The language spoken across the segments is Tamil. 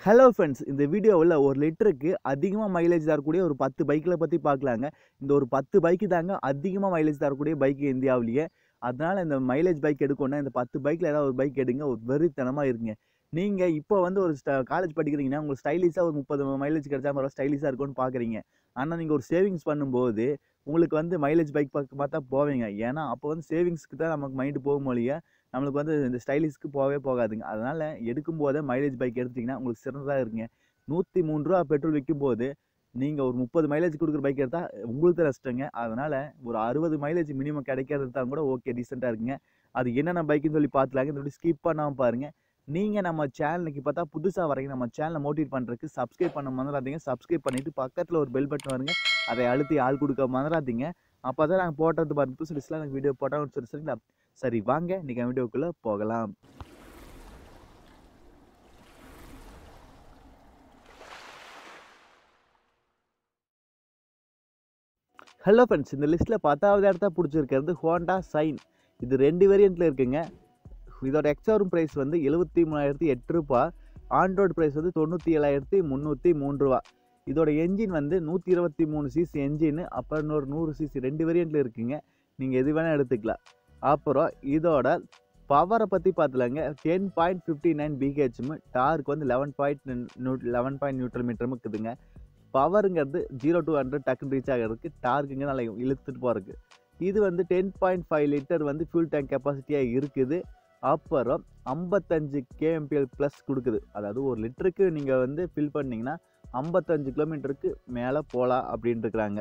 ஹலோ ஃப்ரெண்ட்ஸ், இந்த வீடியோவில் ஒரு லிட்டருக்கு அதிகமாக மைலேஜ் தரக்கூடிய ஒரு 10 பைக்கில் பற்றி பார்க்கலாங்க. இந்த ஒரு 10 பைக்கு தாங்க அதிகமாக மைலேஜ் தரக்கூடிய பைக்கு இந்தியாவிலேயே. அதனால் இந்த மைலேஜ் பைக் எடுக்கணும்னா இந்த 10 பைக்கில் ஏதாவது ஒரு பைக் எடுங்க. ஒரு வெறித்தனமாக இருங்க. நீங்கள் இப்போ வந்து ஒரு காலேஜ் படிக்கிறீங்கன்னா உங்களுக்கு ஸ்டைலிஷாக ஒரு 30 மைலேஜ் கிடைச்சா பரவாயில்ல, ஸ்டைலிஷாக இருக்கும்னு பார்க்குறீங்க. ஆனால் நீங்கள் ஒரு சேவிங்ஸ் பண்ணும்போது உங்களுக்கு வந்து மைலேஜ் பைக் பக்கமாக தான் போவீங்க. ஏன்னா அப்போ வந்து சேவிங்ஸ்க்கு தான் நமக்கு மைண்டு போகும் ஒழிய நம்மளுக்கு வந்து இந்த ஸ்டைலிஷ்க்கு போகவே போகாதுங்க. அதனால் எடுக்கும்போதே மைலேஜ் பைக் எடுத்திங்கன்னா உங்களுக்கு சிறந்ததாக இருக்குங்க. ₹103 பெட்ரோல் விற்கும்போது நீங்கள் ஒரு 30 மைலேஜ் கொடுக்குற பைக் எடுத்தால் உங்களுக்கு தான் நஷ்டங்க. அதனால் ஒரு 60 மைலேஜ் மினிமம் கிடைக்கிறது தான் கூட ஓகே, டீசெண்டாக இருக்குங்க. அது என்னென்ன பைக்குன்னு சொல்லி பார்த்துலாங்க. இந்த ஸ்கிப் பண்ணாமல் பாருங்கள். நீங்கள் நம்ம சேனலுக்கு பார்த்தா புதுசாக வரீங்க, நம்ம சேனலை மோட்டிவேட் பண்ணுறதுக்கு சப்ஸ்கிரைப் பண்ண மறந்துடாதீங்க. சப்ஸ்கிரைப் பண்ணிவிட்டு பக்கத்தில் ஒரு பெல் பட்டன் வருங்க, அதை அழுத்தி ஆள் கொடுக்க மறந்துடாதீங்க. அப்போ தான் நாங்கள் போட்டது பாருங்க, புதுசு புதுசுலாம் எனக்கு வீடியோ போட்டால் சரிங்களா. சரி வாங்க இன்றைக்கி வீடியோக்குள்ளே போகலாம். ஹலோ ஃப்ரெண்ட்ஸ், இந்த லிஸ்ட்டில் 10வது இடத்த பிடிச்சிருக்கிறது ஹோண்டா சைன். இது 2 வேரியண்ட்டில் இருக்குங்க. இதோட எக்ஸ்ஷோரூம் ப்ரைஸ் வந்து ₹73,008. ஆன்ரோட் ப்ரைஸ் வந்து ₹97,303. இதோட என்ஜின் வந்து 123 சிசி என்ஜின், அப்புறம் இன்னொரு 100 சிசி 2 வேரியண்ட்டில் இருக்குங்க. நீங்கள் எது வேணால் எடுத்துக்கலாம். அப்புறம் இதோட பவரை பற்றி பார்த்துலாங்க. 10.59 பிஹெச்மு, டார்க் வந்து 11 நியூட்டன் மீட்டரும் இருக்குதுங்க. பவருங்கிறது 0 to 100 டக்குன்னு ரீச் ஆகிறதுக்கு, டார்க்குங்க நல்லா இழுத்துட்டு போகிறதுக்கு. இது வந்து 10.5 லிட்டர் வந்து ஃபியூல் டேங்க் கெப்பாசிட்டியாக இருக்குது. அப்புறம் 55 kmpl ப்ளஸ் கொடுக்குது. அதாவது ஒரு லிட்டருக்கு நீங்கள் வந்து ஃபில் பண்ணிங்கன்னா 55 கிலோமீட்டருக்கு மேலே போகலாம் அப்படின்ட்டு இருக்கிறாங்க.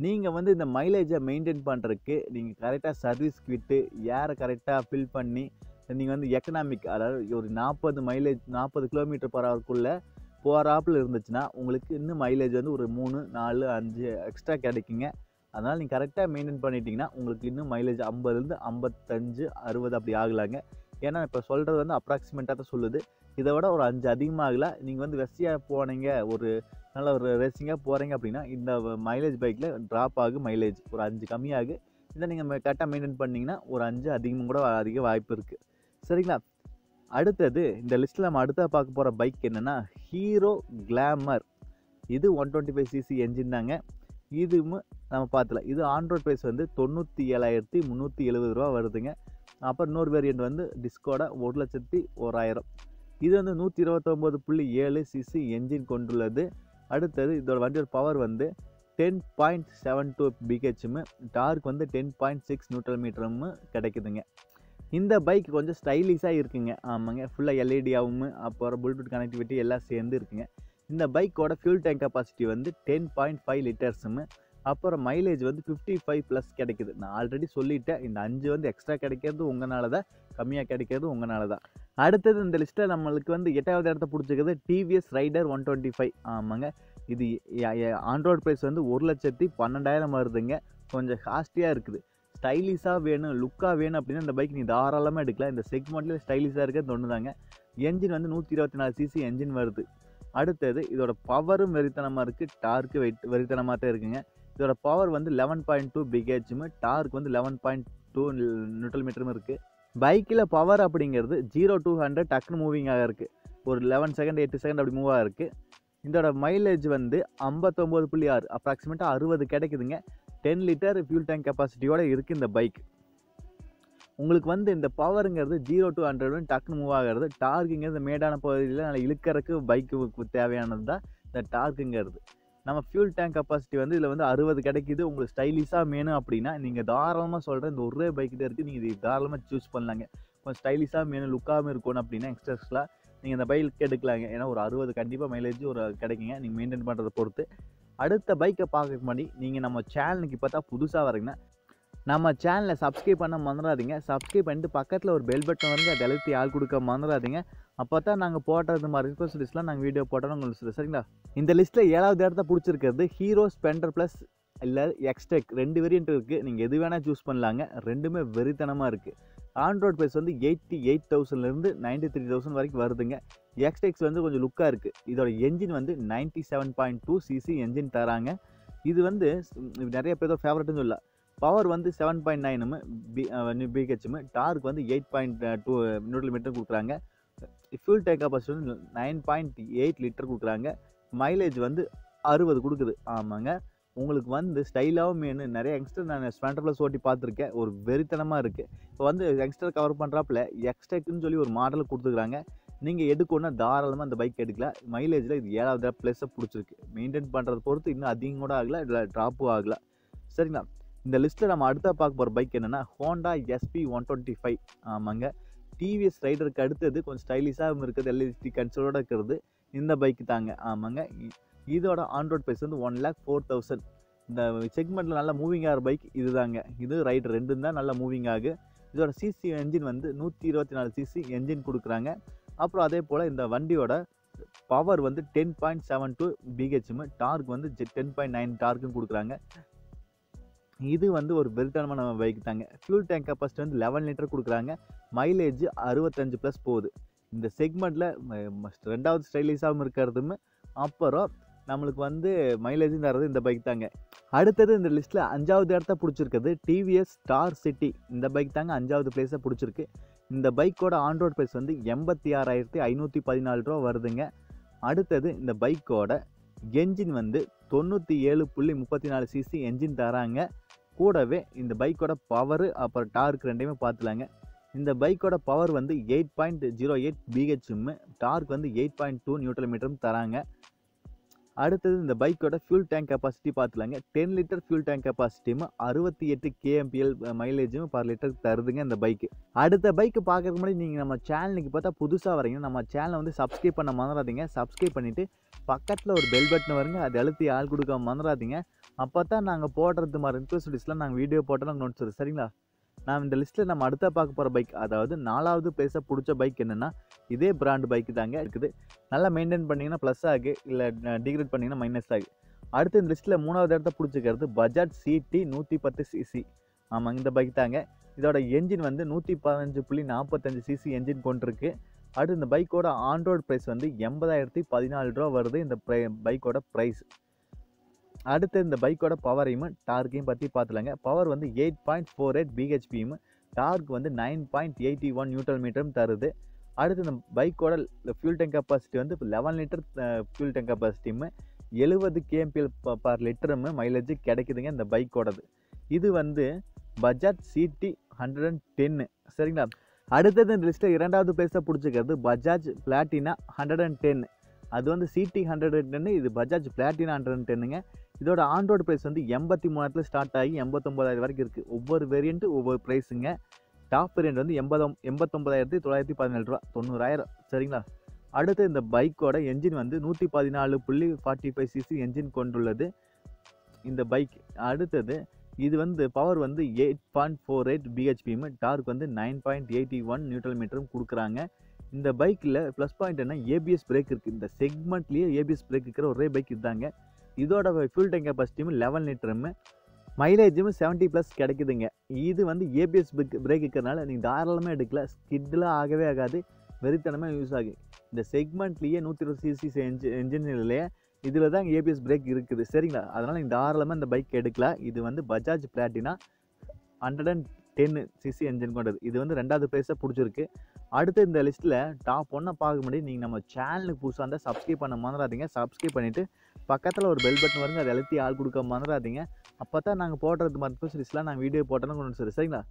நீங்கள் வந்து இந்த மைலேஜை மெயின்டைன் பண்ணுறதுக்கு நீங்கள் கரெக்டாக சர்வீஸ்க்கு விட்டு ஏரை கரெக்டாக ஃபில் பண்ணி நீங்கள் வந்து எக்கனாமிக், அதாவது ஒரு 40 கிலோமீட்டர் பர் ஹவருக்குள்ளே போகிறாப்புல இருந்துச்சுன்னா உங்களுக்கு இன்னும் மைலேஜ் வந்து ஒரு 3, 4, 5 எக்ஸ்ட்ரா கிடைக்குங்க. அதனால் நீங்கள் கரெக்டாக மெயின்டைன் பண்ணிட்டீங்கன்னா உங்களுக்கு இன்னும் மைலேஜ் 50லேருந்து 55, 60 அப்படி ஆகலாங்க. ஏன்னா இப்போ சொல்கிறது வந்து அப்ராக்சிமேட்டாக தான் சொல்லுது. இதை விட ஒரு 5 அதிகமாகல. நீங்கள் வந்து வெஸ்டியாக போனீங்க, ஒரு நல்ல ஒரு ரேசிங்காக போகிறீங்க அப்படின்னா இந்த மைலேஜ் பைக்கில் ட்ராப் ஆகும், மைலேஜ் ஒரு 5 கம்மியாகும். இதை நீங்கள் கரெக்டாக மெயின்டைன் பண்ணிங்கன்னா ஒரு 5 அதிகமும் கூட அதிக வாய்ப்பு இருக்குது. சரிங்களா. அடுத்தது இந்த லிஸ்ட்டில் நம்ம அடுத்த பார்க்க போகிற பைக் என்னென்னா ஹீரோ கிளாமர். இது 125 சிசி என்ஜின் தாங்க. இதுவும் நம்ம பார்த்துலாம். இது ஆன்ரோட் ப்ரைஸ் வந்து ₹97,370 வருதுங்க. அப்புறம் இன்னொரு வேரியண்ட் வந்து டிஸ்கோட 1,01,000. இது வந்து 129.7 சிசி என்ஜின் கொண்டுள்ளது. அடுத்தது இதோட வண்டியோட பவர் வந்து 10.72 பிஹெச்மு, டார்க் வந்து 10.6 நியூட்டன் மீட்டரும் கிடைக்குதுங்க. இந்த பைக் கொஞ்சம் ஸ்டைலிஷாக இருக்குங்க. ஆமாங்க, ஃபுல்லாக எல்இடியாகவும் அப்புறம் ப்ளூடூத் கனெக்டிவிட்டி எல்லாம் சேர்ந்து இருக்குங்க. இந்த பைக்கோட ஃபியூல் டேங்க் கெப்பாசிட்டி வந்து 10.5 லிட்டர்ஸுமு, அப்புறம் மைலேஜ் வந்து 55 ப்ளஸ் கிடைக்குது. நான் ஆல்ரெடி சொல்லிட்டேன், இந்த 5 வந்து எக்ஸ்ட்ரா கிடைக்கிறது உங்களால தான், கம்மியாக கிடைக்கிறது உங்களால தான். அடுத்தது இந்த லிஸ்ட்டில் நம்மளுக்கு வந்து 8வது இடத்த பிடிச்சிக்கிறது டிவிஎஸ் ரைடர் 125. ஆமாங்க, இது ஆன்ரோட் ப்ரைஸ் வந்து 1,12,000 வருதுங்க. கொஞ்சம் காஸ்ட்லியாக இருக்குது. ஸ்டைலிஷாக வேணும், லுக்காக வேணும் அப்படின்னா இந்த பைக் நீ தாராளமாக எடுக்கலாம். இந்த செக்மெண்ட்லேயே ஸ்டைலிஷாக இருக்கிறது ஒன்று தாங்க. என்ஜின் வந்து 124 சிசி என்ஜின் வருது. அடுத்தது இதோட பவரும் வெறித்தனமாக இருக்குது, டார்க்கு வெறித்தனமாக தான் இருக்குங்க. இதோட பவர் வந்து 11.2 பிஹெச்மு, டார்க் வந்து 11.2 நியூட்டன் மீட்டரும் இருக்குது. பைக்கில் பவர் அப்படிங்கிறது 0 to 100 டக்குன்னு மூவிங்காக இருக்குது. ஒரு 11 செகண்ட் 8 செகண்ட் அப்படி மூவ் ஆகிருக்கு. இதோட மைலேஜ் வந்து 59.6, அப்ராக்சிமேட்டாக 60 கிடைக்குதுங்க. 10 லிட்டர் ஃபியூல் டேங்க் கெப்பாசிட்டியோடு இருக்குது இந்த பைக். உங்களுக்கு வந்து இந்த பவருங்கிறது 0 to 100 டக்குன்னு மூவ் ஆகிறது. டார்க்குங்கிறது மேடான பகுதியில் நல்லா இழுக்கிறதுக்கு பைக்கு தேவையானது தான் இந்த டார்க்குங்கிறது. நம்ம ஃபியூல் டேங்க் கெப்பாசிட்டி வந்து இதில் வந்து 60 கிடைக்குது. உங்களுக்கு ஸ்டைலிஷாக வேணும் அப்படின்னா நீங்கள் தாராளமாக சொல்கிறேன், இந்த ஒரே பைக்கிட்டே இருக்குது, நீங்கள் இது தாராளமாக சூஸ் பண்ணலாங்க. கொஞ்சம் ஸ்டைலிஷாக வேணும், லுக்காகவும் இருக்கணும் அப்படின்னா எக்ஸ்ட்ராஸ்லாம் நீங்கள் இந்த பைக் எடுக்கலாங்க. ஏன்னா ஒரு 60 கண்டிப்பாக மைலேஜ் ஒரு கிடைக்குங்க, நீங்கள் மெயின்டைன் பண்ணுறதை பொறுத்து. அடுத்த பைக்கை பார்க்க முன்னாடி நீங்கள் நம்ம சேனலுக்கு பார்த்தா புதுசாக வரீங்கன்னா நம்ம சேனலை சப்ஸ்கிரைப் பண்ண மறந்துடாதீங்க. சப்ஸ்கிரைப் பண்ணிட்டு பக்கத்தில் ஒரு பெல் பட்டன் வந்து அதை அழுத்தி ஆள் கொடுக்க மறந்துடாதீங்க. அப்போ தான் நாங்கள் போடுறது மாதிரி ரிக்வஸ்ட் லிஸ்ட்லாம் நாங்கள் வீடியோ போட்டோம் உங்களுக்கு. சரிங்களா. இந்த லிஸ்ட்டில் 7வது இடத்த பிடிச்சிருக்கிறது ஹீரோ ஸ்பெண்டர் ப்ளஸ் இல்லை எக்ஸ்டெக். 2 வேரியண்ட் இருக்குது, நீங்கள் எது வேணால் சூஸ் பண்ணலாங்க. ரெண்டுமே வெறித்தனமாக இருக்குது. ஆன்ரோட் ப்ரைஸ் வந்து 88,000லேருந்து 93,000 வரைக்கும் வருதுங்க. எக்ஸ்டெக்ஸ் வந்து கொஞ்சம் லுக்காக இருக்குது. இதோட என்ஜின் வந்து 97.2 சிசி என்ஜின் தராங்க. இது வந்து நிறைய பேர் ஃபேவரட்னு சொல்லலாம். பவர் வந்து 7.9 பிஹெச்மு, டார்க் வந்து 8.2 நியூட்டன் மீட்டர் கொடுக்குறாங்க. ஃபியூல் டேங்க் கெப்பாசிட்டி வந்து 9.8 லிட்டர் கொடுக்குறாங்க. மைலேஜ் வந்து 60 கொடுக்குது. ஆமாங்க, உங்களுக்கு வந்து ஸ்டைலாகவும் வேணும். நிறைய யங்ஸ்டர் நான் ஸ்ப்ளெண்டர் ப்ளஸ் ஓட்டி பார்த்துருக்கேன். ஒரு வெறித்தனமாக இருக்குது. இப்போ வந்து யங்ஸ்டர் கவர் பண்ணுறாப்புல எக்ஸ்டெக்னு சொல்லி ஒரு மாடல் கொடுத்துருக்காங்க. நீங்கள் எடுக்கணும்னா தாராளமாக அந்த பைக் எடுக்கலாம். மைலேஜில் இது 7வது ப்ளஸை பிடிச்சிருக்கு. மெயின்டைன் பண்ணுறத பொறுத்து இன்னும் அதிகம் கூட ஆகலை, இல்லை ட்ராப்பும் ஆகலை. சரிங்களா, இந்த லிஸ்ட்டில் நம்ம அடுத்த பார்க்க போகிற பைக் என்னென்னா ஹோண்டா SP 125. ஆமாங்க, டிவிஎஸ் ரைடருக்கு அடுத்தது கொஞ்சம் ஸ்டைலிஷாகவும் இருக்குது, எல்இடி கன்சோலோடு இருக்கிறது இந்த பைக்கு தாங்க. ஆமாங்க, இதோட ஆன்ரோட் ப்ரைஸ் வந்து 1,04,000. இந்த செக்மெண்ட்டில் நல்லா மூவிங் ஆகிற பைக் இது தாங்க. இது ரைடர் ரெண்டும் தான் நல்லா மூவிங் ஆகு. இதோட சிசி என்ஜின் வந்து 124 சிசி என்ஜின் கொடுக்குறாங்க. அப்புறம் அதே போல் இந்த வண்டியோட பவர் வந்து 10.72 BHM, டார்க் வந்து 10.9 டார்க்கும் கொடுக்குறாங்க. இது வந்து ஒரு வெறித்தனமான பைக் தாங்க. ஃபியூல் டேங்க் கெப்பாசிட்டி வந்து 11 லிட்டர் கொடுக்குறாங்க. மைலேஜ் 65+ போகுது. இந்த செக்மெண்ட்டில் 2வது ஸ்டைலிஷாகவும் இருக்கிறதுமே, அப்புறம் நம்மளுக்கு வந்து மைலேஜும் தரது இந்த பைக் தாங்க. அடுத்தது இந்த லிஸ்ட்டில் 5வது இடத்த பிடிச்சிருக்குது டிவிஎஸ் ஸ்டார் சிட்டி. இந்த பைக் தாங்க 5வது பிளேஸை பிடிச்சிருக்கு. இந்த பைக்கோட ஆன்ரோட் ப்ரைஸ் வந்து 86,514 ரூபா வருதுங்க. அடுத்தது இந்த பைக்கோட என்ஜின் வந்து 97.34 சிசி என்ஜின் தராங்க. கூடவே இந்த பைக்கோட பவரு அப்புறம் டார்க் ரெண்டையுமே பார்த்துலாங்க. இந்த பைக்கோட பவர் வந்து 8.08 BHM, டார்க் வந்து 8.2 Nm தராங்க. அடுத்தது இந்த பைக்கோட ஃபியூல் டேங்க் கெப்பாசிட்டி பார்த்துலாங்க. 10 லிட்டர் ஃபியூல் டேங்க் கெப்பாசிட்டியும் 68 kmpl மைலேஜும் பர் லிட்டர் தருதுங்க இந்த பைக்கு. அடுத்த பைக்கு பார்க்கறதுக்கு முன்னாடி நீங்கள் நம்ம சேனலுக்கு பார்த்தா புதுசாக வரீங்க, நம்ம சேனலை வந்து சப்ஸ்கிரைப் பண்ண மறந்துடாதீங்க. சப்ஸ்கிரைப் பண்ணிவிட்டு பக்கத்தில் ஒரு பெல் பட்டன் வருங்க, அது அழுத்தி ஆள் கொடுக்க மறந்துடாதீங்க. அப்போ தான் நாங்கள் போடுறது மாதிரி இன்ட்ரெஸ்ட்லாம் நாங்கள் வீடியோ போட்டாலும் நோட்ஸ் வரும். சரிங்களா, நான் இந்த லிஸ்ட்டில் நம்ம அடுத்த பார்க்க போகிற பைக், அதாவது 4வது பிளேஸை பிடிச்ச பைக் என்னென்னா இதே பிராண்டு பைக்கு தாங்க இருக்குது. நல்லா மெயின்டைன் பண்ணிங்கன்னா ப்ளஸ் ஆகு, இல்லை டிகிரேட் பண்ணிங்கன்னா மைனஸ் ஆகு. அடுத்து இந்த லிஸ்ட்டில் 3வது இடத்த பிடிச்சிக்கிறது பஜாஜ் CT 110 சிசி. ஆமாங்க, இந்த பைக் தாங்க. இதோட என்ஜின் வந்து 115.45 சிசி என்ஜின் கொண்டிருக்கு. அடுத்து இந்த பைக்கோட ஆன்ரோட் ப்ரைஸ் வந்து 80,014 ரூபா வருது இந்த பைக்கோட ப்ரைஸ். அடுத்து இந்த பைக்கோட பவரையும் டார்க்கையும் பற்றி பார்த்துலாங்க. பவர் வந்து 8.48 BHP, டார்க் வந்து 9.81 Nm தருது. அடுத்து இந்த பைக்கோட ஃபியூல் டேங்க் கெப்பாசிட்டி வந்து 11 லிட்டர் ஃபியூல் டேங்க் கெப்பாசிட்டியும் 70 kmpl பர் லிட்டரும் மைலேஜ் கிடைக்குதுங்க இந்த பைக்கோடது. இது வந்து பஜாஜ் CT 110. சரிங்களா, அடுத்தது இந்த லிஸ்ட்டில் 2வது பிளேஸை பிடிச்சிக்கிறது பஜாஜ் பிளாட்டினா 110. அது வந்து CT 110, இது பஜாஜ் பிளாட்டினா 110ங்க. இதோட ஆன்ரோட் ப்ரைஸ் வந்து 83,000 ஸ்டார்ட் ஆகி 89,000 வரைக்கும் இருக்குது. ஒவ்வொரு வேரியண்ட்டு ஒவ்வொரு ப்ரைஸுங்க. டாப் வேரியண்ட் வந்து 89,917 ரூபா, 90,000. சரிங்களா, அடுத்து இந்த பைக்கோட என்ஜின் வந்து 114.45 சிசி என்ஜின் கொண்டுள்ளது இந்த பைக். அடுத்தது இது வந்து பவர் வந்து 8.48 BHP, டார்க் வந்து 9.81 Nm கொடுக்குறாங்க. இந்த பைக்கில் ப்ளஸ் பாயிண்ட் என்ன, ABS பிரேக் இருக்குது. இந்த செக்மெண்ட்லேயே ABS பிரேக் இருக்கிற ஒரே பைக் இதுதாங்க. இதோட ஃபியூல் டேங்க் கெப்பாசிட்டியும் 11 லிட்டரும் மைலேஜும் 70+ கிடைக்குதுங்க. இது வந்து ABS பிரேக் இருக்கிறனால நீங்கள் தாராளமாக எடுக்கல, ஸ்கிட்லாம் ஆகவே ஆகாது, வெறித்தனமாக யூஸ் ஆகும். இந்த செக்மெண்ட்லேயே 120 சிசி என்ஜின்லேயே இதில் தான் ABS பிரேக் இருக்குது. சரிங்களா, அதனால் நீங்கள் தாராளமாக இந்த பைக் எடுக்கலாம். இது வந்து பஜாஜ் பிளாட்டினா 110 சிசி என்ஜின் கொண்டது. இது வந்து 2வது பிளேஸை பிடிச்சிருக்கு. அடுத்து இந்த லிஸ்ட்டில் டாப் 1 பார்க்க முடியும். நீங்கள் நம்ம சேனலுக்கு புதுசாக இருந்தால் சப்ஸ்கிரைப் பண்ண மறந்துடாதீங்க. சப்ஸ்கிரைப் பண்ணிவிட்டு பக்கத்தில் ஒரு பெல் பட்டன் வருங்க, அதை அழுத்தி ஆள் கொடுக்க மறந்துடாதீங்க. அப்போ தான் நாங்கள் போடுறது மற்ற சீரிஸ்லாம் நாங்கள் வீடியோ போட்டோன்னு கொண்டு சரி. சரிங்களா,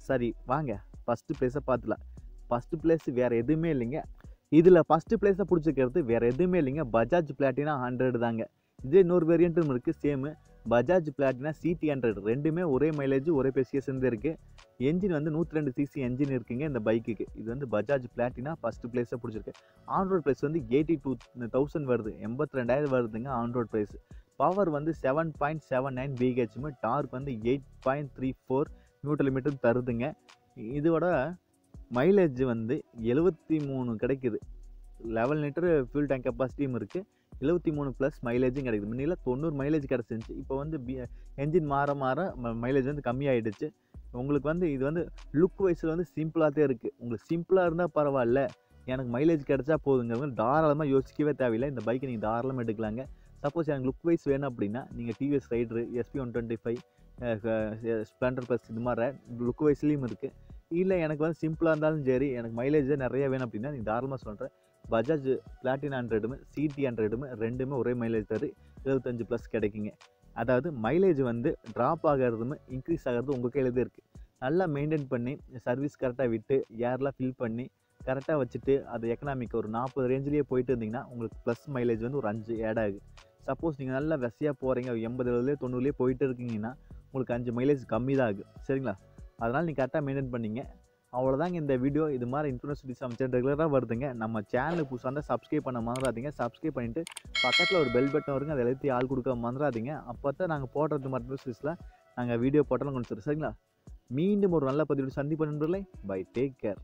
சரி வாங்க ஃபஸ்ட்டு பிளேஸை பார்த்துலாம். ஃபஸ்ட்டு பிளேஸ் வேறு எதுவுமே இல்லைங்க. இதில் ஃபஸ்ட்டு பிளேஸை பிடிச்சிக்கிறது வேறு எதுவுமே இல்லைங்க, பஜாஜ் பிளாட்டினா 100 தாங்க. இதே இன்னொரு வேரியண்ட்டும் இருக்குது சேமு, பஜாஜ் பிளாட்டினா CT 100. ரெண்டுமே ஒரே மைலேஜ் ஒரே PCS இருக்குது. என்ஜின் வந்து 102 சிசி என்ஜின் இருக்குங்க இந்த பைக்குக்கு. இது வந்து பஜாஜ் பிளாட்டினா ஃபஸ்ட்டு பிளேஸை பிடிச்சிருக்கு. ஆன்ரோட் ப்ரைஸ் வந்து 82,000 வருது, 82,000 வருதுங்க ஆன்ரோட் ப்ரைஸ். பவர் வந்து 7.79 BHM, டார்க் வந்து 8.34 Nm தருதுங்க. இதோட மைலேஜ் வந்து 73 கிடைக்குது. 11 லிட்டர் ஃபியூல் டேங்க் கெப்பாசிட்டியும் இருக்குது, 73+ மைலேஜும் கிடைக்குது. முன்னில 90 மைலேஜ் கிடச்சிருந்துச்சு. இப்போ வந்து என்ஜின் மாற மைலேஜ் வந்து கம்மியாகிடுச்சு. உங்களுக்கு வந்து இது வந்து லுக் வைஸில் வந்து சிம்பிளாக தான் இருக்குது. உங்களுக்கு சிம்பிளாக இருந்தால் பரவாயில்ல, எனக்கு மைலேஜ் கிடச்சா போதுங்கிறவங்க தாராளமாக யோசிக்கவே தேவையில்லை, இந்த பைக்கை நீங்கள் தாராளமாக எடுக்கலாங்க. சப்போஸ் எனக்கு லுக் வைஸ் வேணும் அப்படின்னா நீங்கள் TVS rider SP 125 Splendor plus இது மாதிரி லுக் வைஸ்லேயும் இருக்குது. இல்லை எனக்கு வந்து சிம்பிளாக இருந்தாலும் சரி, எனக்கு மைலேஜே நிறைய வேணும் அப்படின்னா நீ தாராளமாக சொல்கிறேன். பஜாஜ் பிளாட்டினா 100ம் சிடி 100ம் ரெண்டுமே ஒரே மைலேஜ் தரு 75+ கிடைக்குங்க. அதாவது மைலேஜ் வந்து ட்ராப் ஆகிறதும் இன்க்ரீஸ் ஆகிறது உங்கள் கையில் தான் இருக்குது. நல்லா மெயின்டைன் பண்ணி சர்வீஸ் கரெக்டாக விட்டு ஏர்லாம் ஃபில் பண்ணி கரெக்டாக வச்சுட்டு அது எக்கனாமிக் ஒரு 40 ரேஞ்சிலேயே போயிட்டு இருந்தீங்கன்னா உங்களுக்கு ப்ளஸ் மைலேஜ் வந்து ஒரு 5 ஆட் ஆகுது. சப்போஸ் நீங்கள் நல்லா வெசையாக போகிறீங்க 80 70 90 போயிட்டு இருக்கீங்கன்னா உங்களுக்கு 5 மைலேஜ் கம்மி தான் ஆகுது. சரிங்களா? அதனால் நீங்கள் கரெக்டாக மெயின்டைன் பண்ணிங்க. அவ்வளோதாங்க இந்த வீடியோ. இது மாதிரி இன்ஃபர்மேஷன் நம்ம ரெகுலராக வருதுங்க. நம்ம சேனலுக்கு புதுசாக இருந்தால் சப்ஸ்கிரைப் பண்ண மறந்துடாதீங்க. சப்ஸ்கிரைப் பண்ணிவிட்டு பக்கத்தில் ஒரு பெல் பட்டன் வருங்க, அதை எழுத்தி ஆள் கொடுக்க மறந்துடாதீங்க. அப்போ தான் நாங்கள் போடுறது மாதிரி நியூஸில் நாங்கள் வீடியோ போட்டாலும் கொண்டு சரிங்களா? மீண்டும் ஒரு நல்ல பதிவு சந்திப்பேன் நண்பர்களே. Bye, take care.